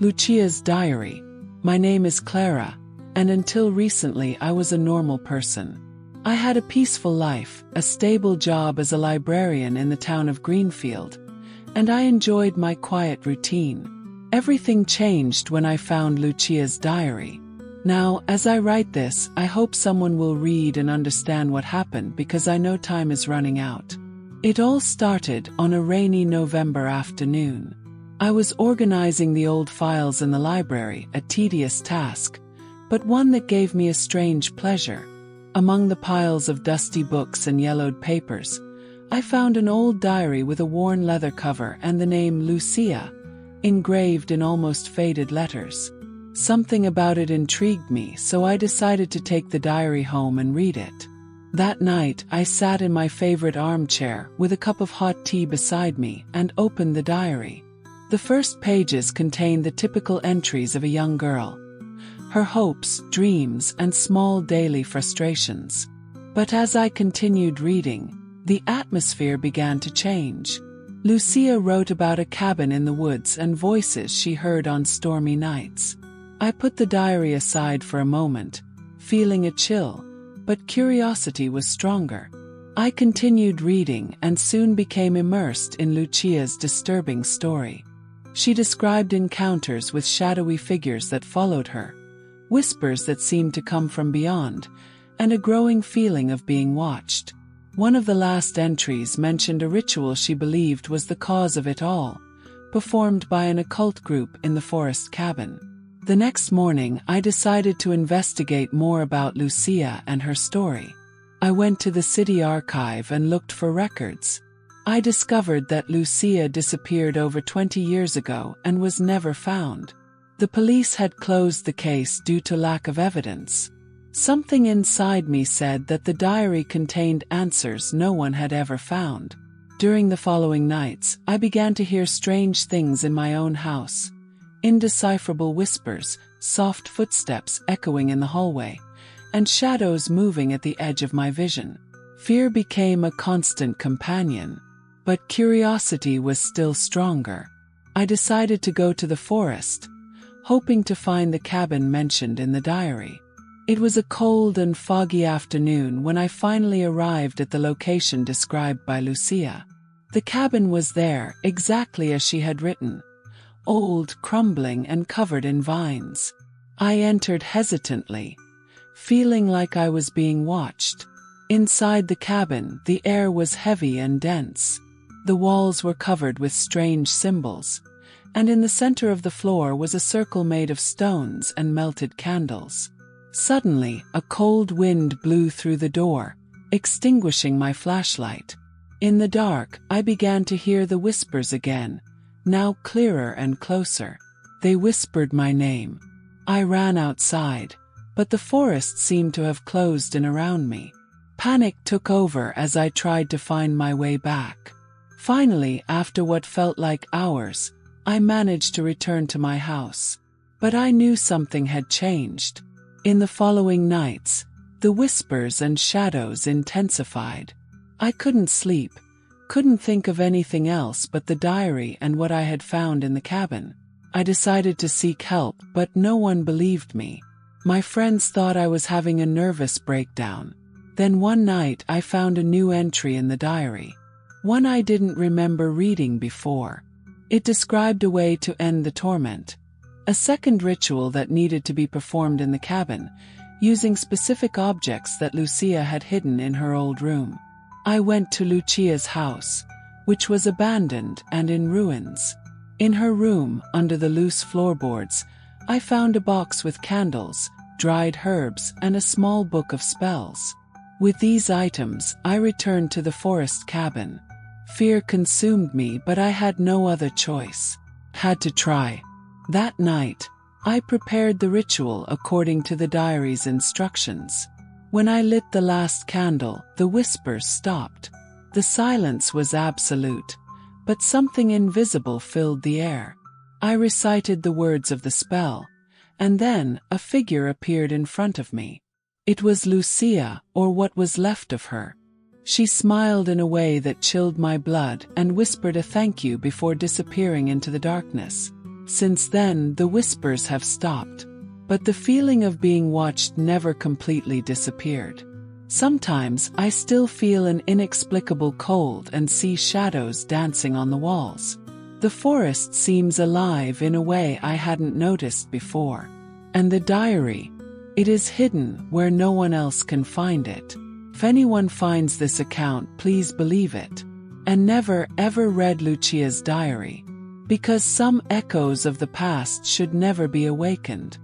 Lucia's diary. My name is Clara, and until recently I was a normal person. I had a peaceful life, a stable job as a librarian in the town of Greenfield, and I enjoyed my quiet routine. Everything changed when I found Lucia's diary. Now, as I write this, I hope someone will read and understand what happened because I know time is running out. It all started on a rainy November afternoon. I was organizing the old files in the library, a tedious task, but one that gave me a strange pleasure. Among the piles of dusty books and yellowed papers, I found an old diary with a worn leather cover and the name Lucia, engraved in almost faded letters. Something about it intrigued me, so I decided to take the diary home and read it. That night, I sat in my favorite armchair with a cup of hot tea beside me and opened the diary. The first pages contained the typical entries of a young girl. Her hopes, dreams, and small daily frustrations. But as I continued reading, the atmosphere began to change. Lucia wrote about a cabin in the woods and voices she heard on stormy nights. I put the diary aside for a moment, feeling a chill, but curiosity was stronger. I continued reading and soon became immersed in Lucia's disturbing story. She described encounters with shadowy figures that followed her, whispers that seemed to come from beyond, and a growing feeling of being watched. One of the last entries mentioned a ritual she believed was the cause of it all, performed by an occult group in the forest cabin. The next morning, I decided to investigate more about Lucia and her story. I went to the city archive and looked for records. I discovered that Lucia disappeared over 20 years ago and was never found. The police had closed the case due to lack of evidence. Something inside me said that the diary contained answers no one had ever found. During the following nights, I began to hear strange things in my own house. Indecipherable whispers, soft footsteps echoing in the hallway, and shadows moving at the edge of my vision. Fear became a constant companion. But curiosity was still stronger. I decided to go to the forest, hoping to find the cabin mentioned in the diary. It was a cold and foggy afternoon when I finally arrived at the location described by Lucia. The cabin was there, exactly as she had written. Old, crumbling, and covered in vines. I entered hesitantly, feeling like I was being watched. Inside the cabin, the air was heavy and dense. The walls were covered with strange symbols, and in the center of the floor was a circle made of stones and melted candles. Suddenly, a cold wind blew through the door, extinguishing my flashlight. In the dark, I began to hear the whispers again, now clearer and closer. They whispered my name. I ran outside, but the forest seemed to have closed in around me. Panic took over as I tried to find my way back. Finally, after what felt like hours, I managed to return to my house. But I knew something had changed. In the following nights, the whispers and shadows intensified. I couldn't sleep, couldn't think of anything else but the diary and what I had found in the cabin. I decided to seek help, but no one believed me. My friends thought I was having a nervous breakdown. Then one night I found a new entry in the diary. One I didn't remember reading before. It described a way to end the torment. A second ritual that needed to be performed in the cabin, using specific objects that Lucia had hidden in her old room. I went to Lucia's house, which was abandoned and in ruins. In her room, under the loose floorboards, I found a box with candles, dried herbs, and a small book of spells. With these items, I returned to the forest cabin. Fear consumed me, but I had no other choice. Had to try. That night, I prepared the ritual according to the diary's instructions. When I lit the last candle, the whispers stopped. The silence was absolute, but something invisible filled the air. I recited the words of the spell, and then a figure appeared in front of me. It was Lucia, or what was left of her. She smiled in a way that chilled my blood and whispered a thank you before disappearing into the darkness. Since then, the whispers have stopped. But the feeling of being watched never completely disappeared. Sometimes I still feel an inexplicable cold and see shadows dancing on the walls. The forest seems alive in a way I hadn't noticed before. And the diary, it is hidden where no one else can find it. If anyone finds this account, please believe it. And never ever read Lucia's diary. Because some echoes of the past should never be awakened.